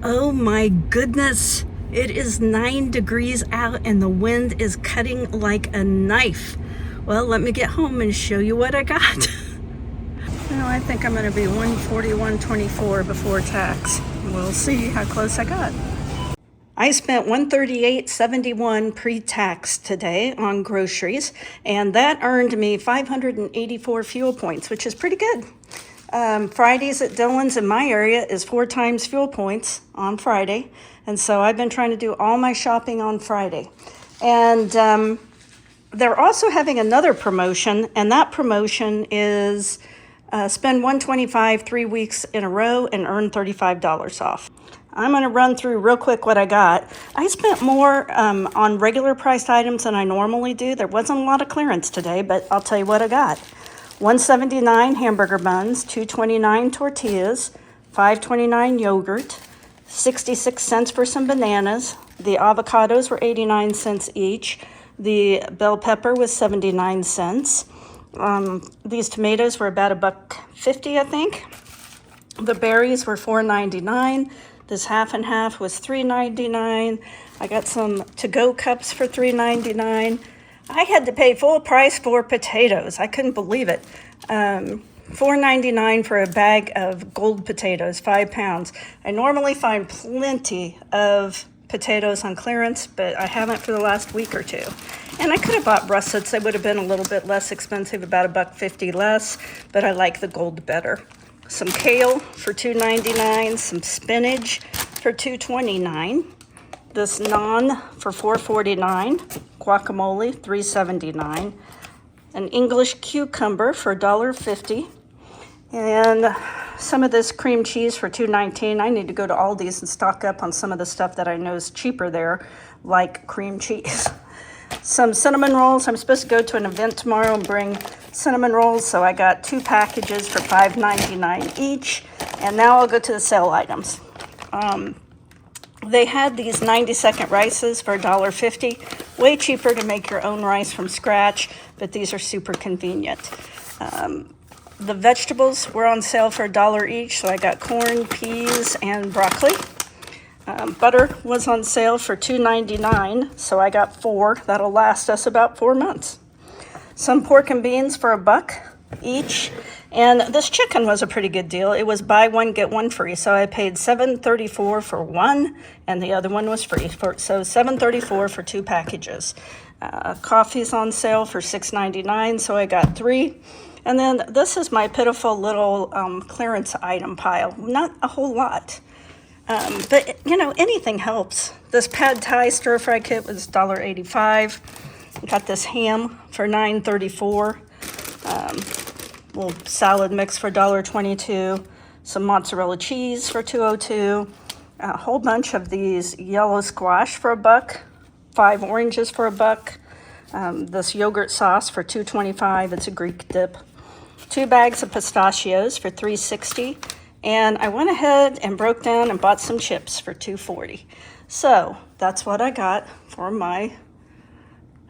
Oh my goodness. It is 9 degrees out and the wind is cutting like a knife. Well, let me get home and show you what I got. I think I'm going to be 141.24 before tax. We'll see how close I got. I spent $138.71 pre-tax today on groceries, and that earned me 584 fuel points, which is pretty good. Fridays at Dillon's in my area is 4 times fuel points on Friday, and so I've been trying to do all my shopping on Friday. And they're also having another promotion, and that promotion is spend $125 3 weeks in a row and earn $35 off. I'm going to run through real quick what I got. I spent more on regular priced items than I normally do. There wasn't a lot of clearance today, but I'll tell you what I got. $1.79 hamburger buns, $2.29 tortillas, $5.29 yogurt, 66 cents for some bananas. The avocados were 89 cents each. The bell pepper was 79 cents. These tomatoes were about $1.50, I think. The berries were $4.99. This half and half was $3.99. I got some to-go cups for $3.99. I had to pay full price for potatoes. I couldn't believe it. $4.99 for a bag of gold potatoes, 5 pounds. I normally find plenty of potatoes on clearance, but I haven't for the last week or two. And I could have bought russets. They would have been a little bit less expensive, about $1.50 less, but I like the gold better. Some kale for $2.99, some spinach for $2.29, this naan for $4.49, guacamole $3.79, an English cucumber for $1.50, and some of this cream cheese for $2.19. I need to go to Aldi's and stock up on some of the stuff that I know is cheaper there, like cream cheese. Some cinnamon rolls. I'm supposed to go to an event tomorrow and bring cinnamon rolls, so I got 2 packages for $5.99 each. And now I'll go to the sale items. They had these 90-second rices for $1.50. Way cheaper to make your own rice from scratch, but these are super convenient. The vegetables were on sale for $1 each, so I got corn, peas, and broccoli. Butter was on sale for $2.99, so I got 4. That'll last us about 4 months. Some pork and beans for $1 each, and this chicken was a pretty good deal. It was buy one, get one free, so I paid $7.34 for one, and the other one was free, so $7.34 for 2 packages. Coffee's on sale for $6.99, so I got 3. And then this is my pitiful little clearance item pile. Not a whole lot. But, anything helps. This pad thai stir-fry kit was $1.85. Got this ham for $9.34. Little salad mix for $1.22. Some mozzarella cheese for $2.02. A whole bunch of these yellow squash for $1. 5 oranges for $1. This yogurt sauce for $2.25. It's a Greek dip. 2 bags of pistachios for $3.60. And I went ahead and broke down and bought some chips for $2.40. So that's what I got for my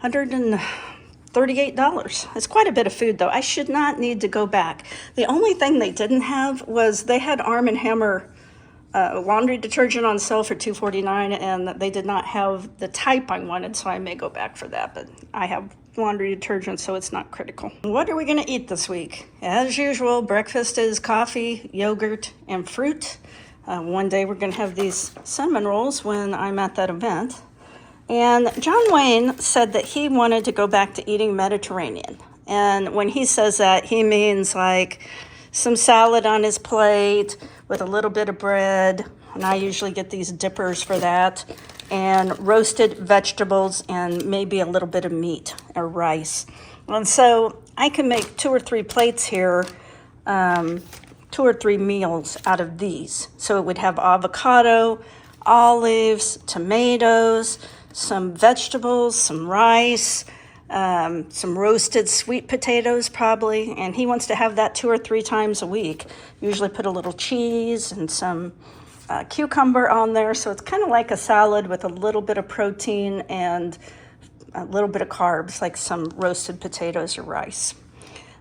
$138. It's quite a bit of food, though. I should not need to go back. The only thing they didn't have was they had Arm & Hammer laundry detergent on sale for $2.49, and they did not have the type I wanted, so I may go back for that. But I have laundry detergent, so it's not critical. What are we going to eat this week? As usual, breakfast is coffee, yogurt, and fruit. One day we're going to have these cinnamon rolls when I'm at that event. And John Wayne said that he wanted to go back to eating Mediterranean. And when he says that, he means like some salad on his plate with a little bit of bread. And I usually get these dippers for that. And roasted vegetables and maybe a little bit of meat or rice. And so I can make 2 or 3 plates here, 2 or 3 meals out of these. So it would have avocado, olives, tomatoes, some vegetables, some rice, some roasted sweet potatoes probably. And he wants to have that 2 or 3 times a week. Usually put a little cheese and some cucumber on there, so it's kind of like a salad with a little bit of protein and a little bit of carbs, like some roasted potatoes or rice.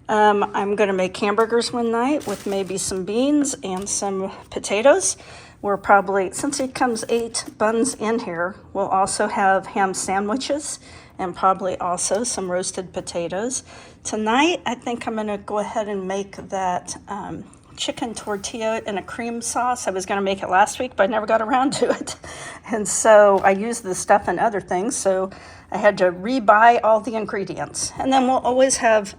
I'm going to make hamburgers one night with maybe some beans and some potatoes. We're probably, since it comes 8 buns in here, we'll also have ham sandwiches and probably also some roasted potatoes. Tonight, I think I'm gonna go ahead and make that chicken tortilla in a cream sauce. I was gonna make it last week, but I never got around to it. And so I used the stuff in other things, so I had to rebuy all the ingredients. And then we'll always have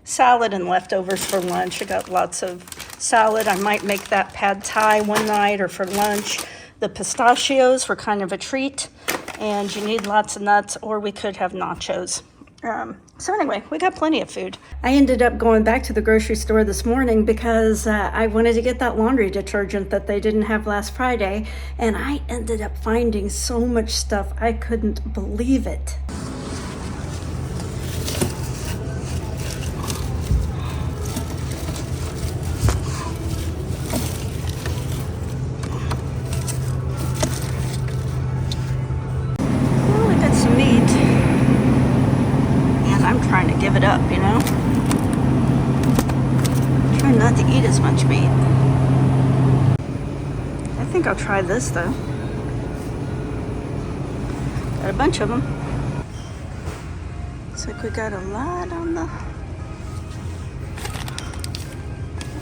salad and leftovers for lunch. I got lots of salad. I might make that pad thai one night or for lunch. The pistachios were kind of a treat, and you need lots of nuts, or we could have nachos. So anyway, we got plenty of food. I ended up going back to the grocery store this morning because I wanted to get that laundry detergent that they didn't have last Friday, and I ended up finding so much stuff I couldn't believe it. Well, I got some meat. I'm trying to give it up, you know? I'm trying not to eat as much meat. I think I'll try this though. Got a bunch of them. Looks like we got a lot on the...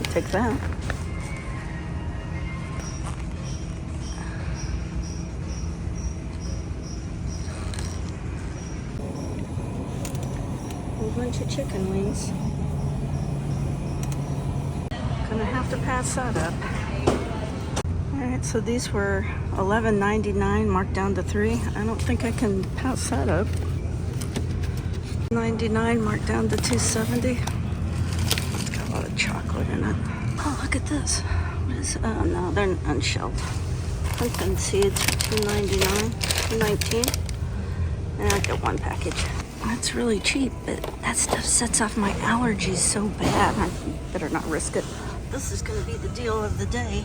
I'll take that. Bunch of chicken wings. Gonna have to pass that up. Alright, so these were $11.99 marked down to 3. I don't think I can pass that up. $99 marked down to $2.70. It's got a lot of chocolate in it. Oh, look at this. What is, oh no, they're unshelled. Pumpkin seeds for $2.99, $2.19. And I get one package. That's really cheap, but that stuff sets off my allergies so bad. I better not risk it. This is going to be the deal of the day.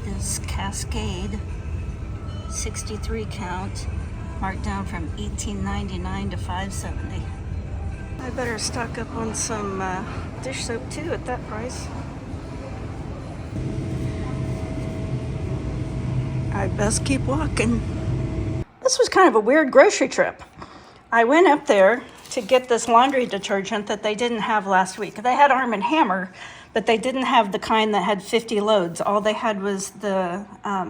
Is Cascade 63 count, marked down from $18.99 to $5.70. I better stock up on some dish soap too at that price. I best keep walking. This was kind of a weird grocery trip. I went up there to get this laundry detergent that they didn't have last week. They had Arm & Hammer, but they didn't have the kind that had 50 loads. All they had was the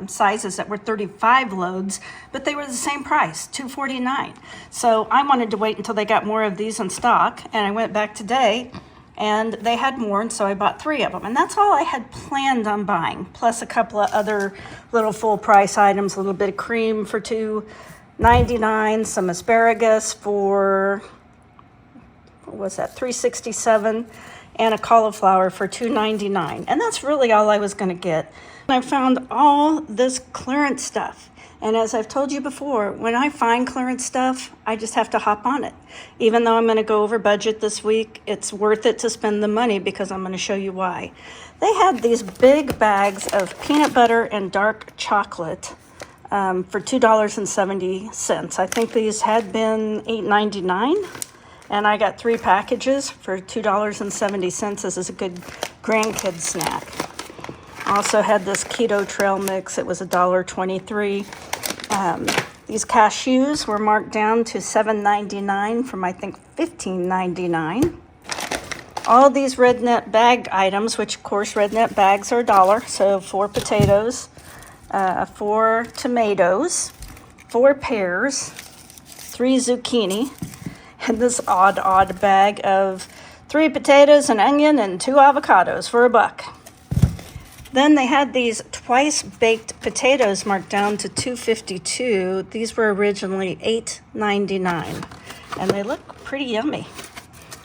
sizes that were 35 loads, but they were the same price, $2.49. So I wanted to wait until they got more of these in stock, and I went back today, and they had more, and so I bought 3 of them. And that's all I had planned on buying, plus a couple of other little full price items, a little bit of cream for $2.99, some asparagus for, what was that, $3.67, and a cauliflower for $2.99. And that's really all I was going to get. And I found all this clearance stuff. And as I've told you before, when I find clearance stuff, I just have to hop on it. Even though I'm going to go over budget this week, it's worth it to spend the money because I'm going to show you why. They had these big bags of peanut butter and dark chocolate for $2.70. I think these had been $8.99, and I got 3 packages for $2.70. This is a good grandkid snack. Also had this keto trail mix. It was $1.23. These cashews were marked down to $7.99 from I think $15.99. All these Red Net bag items, which of course Red Net bags are $1, so 4 potatoes, 4 tomatoes, 4 pears, 3 zucchini, and this odd bag of 3 potatoes, an onion, and 2 avocados for $1. Then they had these twice baked potatoes marked down to $2.52. These were originally $8.99, and they look pretty yummy.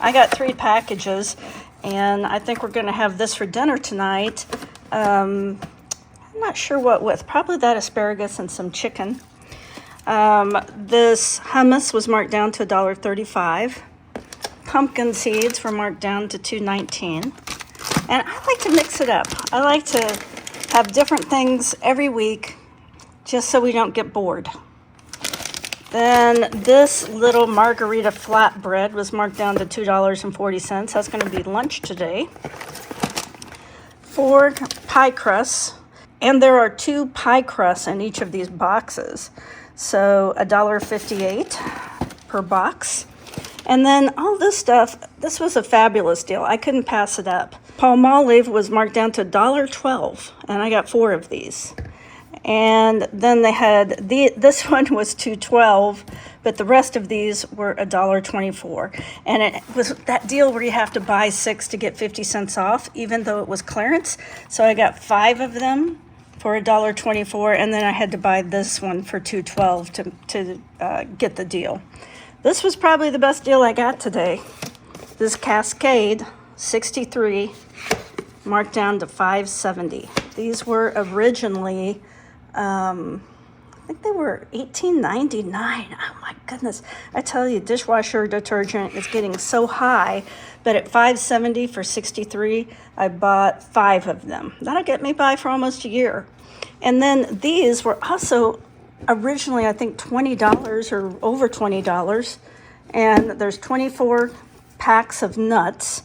I got 3 packages, and I think we're going to have this for dinner tonight. I'm not sure what with. Probably that asparagus and some chicken. This hummus was marked down to $1.35. Pumpkin seeds were marked down to $2.19. And I like to mix it up. I like to have different things every week just so we don't get bored. Then this little margarita flatbread was marked down to $2.40. That's going to be lunch today. 4 pie crusts. And there are 2 pie crusts in each of these boxes. So $1.58 per box. And then all this stuff, this was a fabulous deal. I couldn't pass it up. Palmolive was marked down to $1.12, and I got 4 of these. And then they had, this one was $2.12, but the rest of these were $1.24. And it was that deal where you have to buy 6 to get 50 cents off, even though it was clearance. So I got 5 of them for $1.24, and then I had to buy this one for $2.12 to get the deal. This was probably the best deal I got today. This Cascade 63 marked down to $5.70. These were originally, I think they were $18.99. Oh my goodness. I tell you, dishwasher detergent is getting so high, but at $5.70 for 63, I bought 5 of them. That'll get me by for almost a year. And then these were also originally, I think, $20 or over $20. And there's 24 packs of nuts,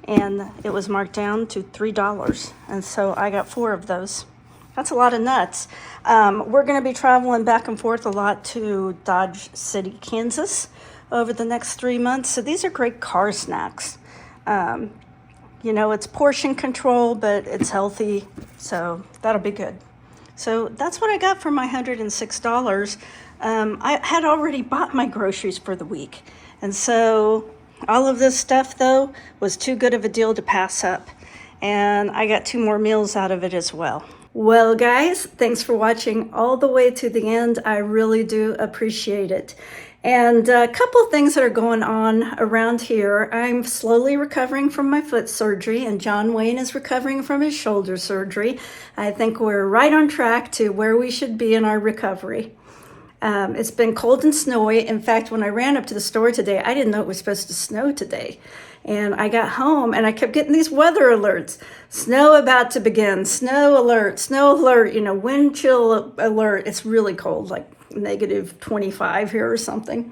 and it was marked down to $3. And so I got 4 of those. That's a lot of nuts. We're going to be traveling back and forth a lot to Dodge City, Kansas over the next 3 months. So these are great car snacks. You know, it's portion control, but it's healthy. So that'll be good. So that's what I got for my $106. I had already bought my groceries for the week. And so all of this stuff, though, was too good of a deal to pass up. And I got 2 more meals out of it as well. Well, guys, thanks for watching all the way to the end. I really do appreciate it. And a couple things that are going on around here. I'm slowly recovering from my foot surgery, and John Wayne is recovering from his shoulder surgery. I think we're right on track to where we should be in our recovery. It's been cold and snowy. In fact, when I ran up to the store today, I didn't know it was supposed to snow today. And I got home and I kept getting these weather alerts. Snow about to begin, snow alert, you know, wind chill alert. It's really cold, like negative 25 here or something.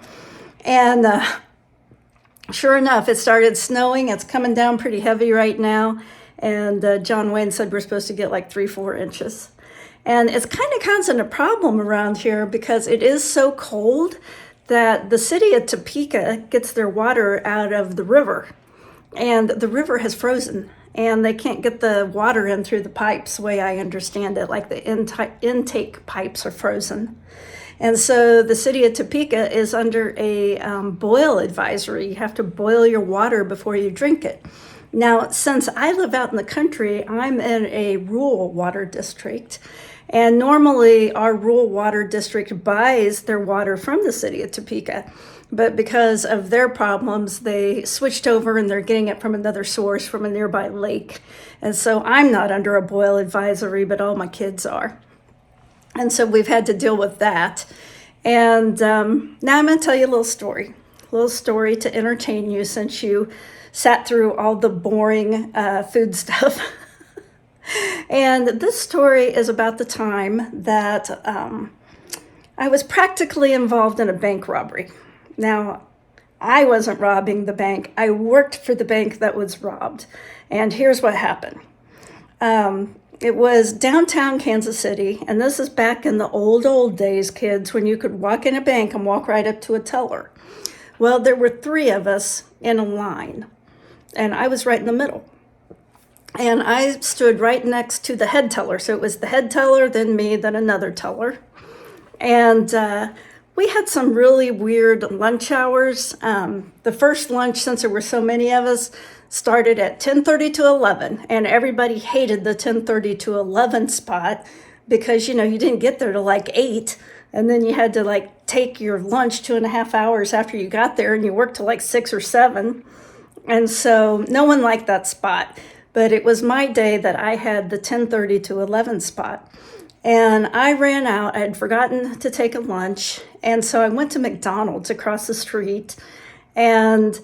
And sure enough, it started snowing. It's coming down pretty heavy right now. And John Wayne said we're supposed to get like 3-4 inches. And it's kind of causing a problem around here because it is so cold that the city of Topeka gets their water out of the river. And the river has frozen, and they can't get the water in through the pipes, the way I understand it, like the intake pipes are frozen. And so the city of Topeka is under a boil advisory. You have to boil your water before you drink it. Now, since I live out in the country, I'm in a rural water district. And normally our rural water district buys their water from the city of Topeka. But because of their problems, they switched over and they're getting it from another source from a nearby lake. And so I'm not under a boil advisory, but all my kids are. And so we've had to deal with that. And now I'm going to tell you a little story to entertain you since you sat through all the boring food stuff. And this story is about the time that I was practically involved in a bank robbery. Now, I wasn't robbing the bank. I worked for the bank that was robbed. And here's what happened. It was downtown Kansas City, and this is back in the old days, kids, when you could walk in a bank and walk right up to a teller. Well, there were 3 of us in a line, and I was right in the middle. And I stood right next to the head teller. So it was the head teller, then me, then another teller. And we had some really weird lunch hours. The first lunch, since there were so many of us, started at 10:30 to 11. And everybody hated the 10:30 to 11 spot because, you know, you didn't get there till like 8. And then you had to like take your lunch 2.5 hours after you got there, and you worked till like 6 or 7. And so no one liked that spot. But it was my day that I had the 10:30 to 11 spot. And I ran out. I had forgotten to take a lunch. And so I went to McDonald's across the street. And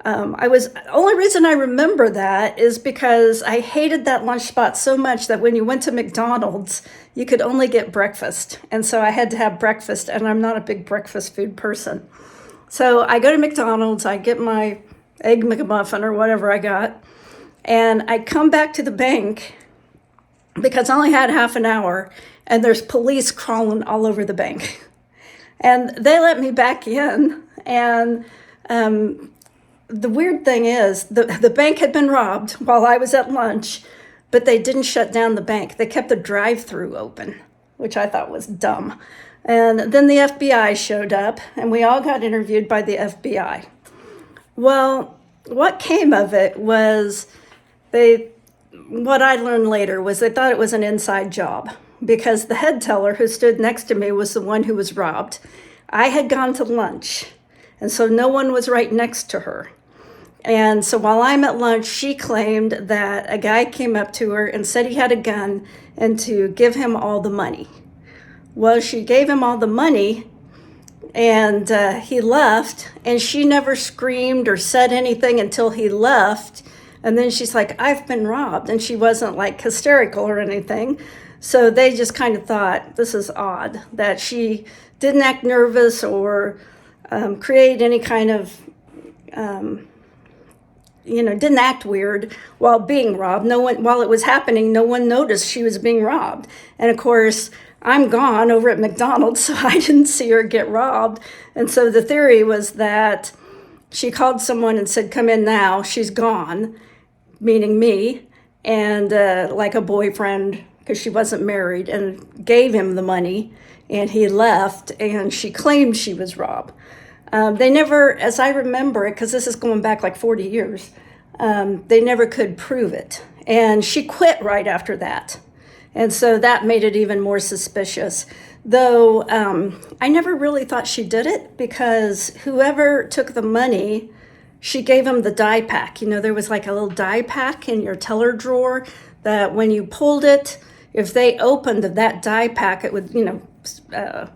only reason I remember that is because I hated that lunch spot so much that when you went to McDonald's, you could only get breakfast. And so I had to have breakfast, and I'm not a big breakfast food person. So I go to McDonald's, I get my egg McMuffin or whatever I got, and I come back to the bank, because I only had half an hour, and there's police crawling all over the bank. And they let me back in, and the weird thing is the bank had been robbed while I was at lunch, but they didn't shut down the bank. They kept the drive-through open, which I thought was dumb. And then the FBI showed up, and we all got interviewed by the FBI. Well, what came of it was what I learned later was they thought it was an inside job, because the head teller who stood next to me was the one who was robbed. I had gone to lunch, and so no one was right next to her. And so while I'm at lunch, she claimed that a guy came up to her and said he had a gun and to give him all the money. Well, she gave him all the money, and he left, and she never screamed or said anything until he left. And then she's like, I've been robbed. And she wasn't like hysterical or anything. So they just kind of thought, this is odd, that she didn't act nervous or create any kind of, didn't act weird while being robbed. While it was happening, no one noticed she was being robbed. And of course, I'm gone over at McDonald's, so I didn't see her get robbed. And so the theory was that she called someone and said, come in now, she's gone, meaning me, and like a boyfriend, because she wasn't married, and gave him the money, and he left, and she claimed she was robbed. They never, as I remember it, because this is going back like 40 years, they never could prove it. And she quit right after that. And so that made it even more suspicious. Though I never really thought she did it, because whoever took the money, she gave him the die pack. There was like a little die pack in your teller drawer that when you pulled it, if they opened that die pack, it would,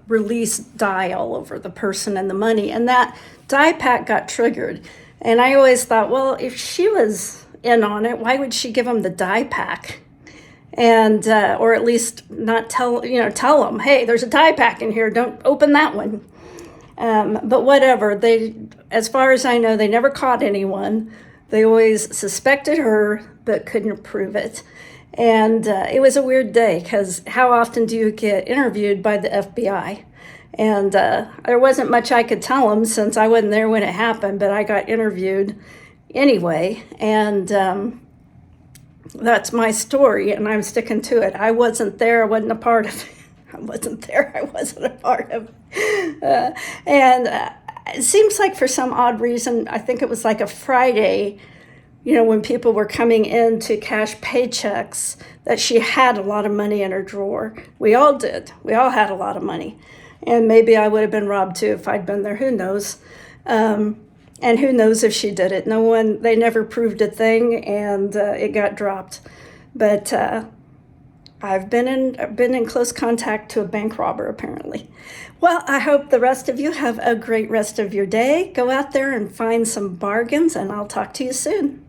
release dye all over the person and the money. And that die pack got triggered. And I always thought, well, if she was in on it, why would she give him the die pack? And, or at least not tell them, hey, there's a die pack in here, don't open that one. But whatever, as far as I know, they never caught anyone. They always suspected her, but couldn't prove it. And it was a weird day, because how often do you get interviewed by the FBI? And there wasn't much I could tell them, since I wasn't there when it happened, but I got interviewed anyway. And that's my story, and I'm sticking to it. I wasn't there. I wasn't a part of it. I wasn't there. I wasn't a part of it. It seems like for some odd reason, I think it was like a Friday, when people were coming in to cash paychecks, that she had a lot of money in her drawer. We all did. We all had a lot of money. And maybe I would have been robbed too if I'd been there. Who knows? And who knows if she did it? They never proved a thing, and it got dropped. But I've been in close contact to a bank robber, apparently. Well, I hope the rest of you have a great rest of your day. Go out there and find some bargains, and I'll talk to you soon.